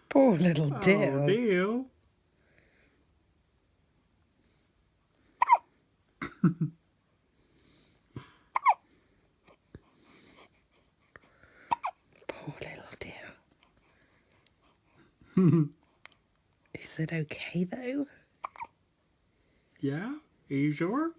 Poor little dear. Oh, Neil. Poor little dear. Is it okay though? Yeah? Are you sure?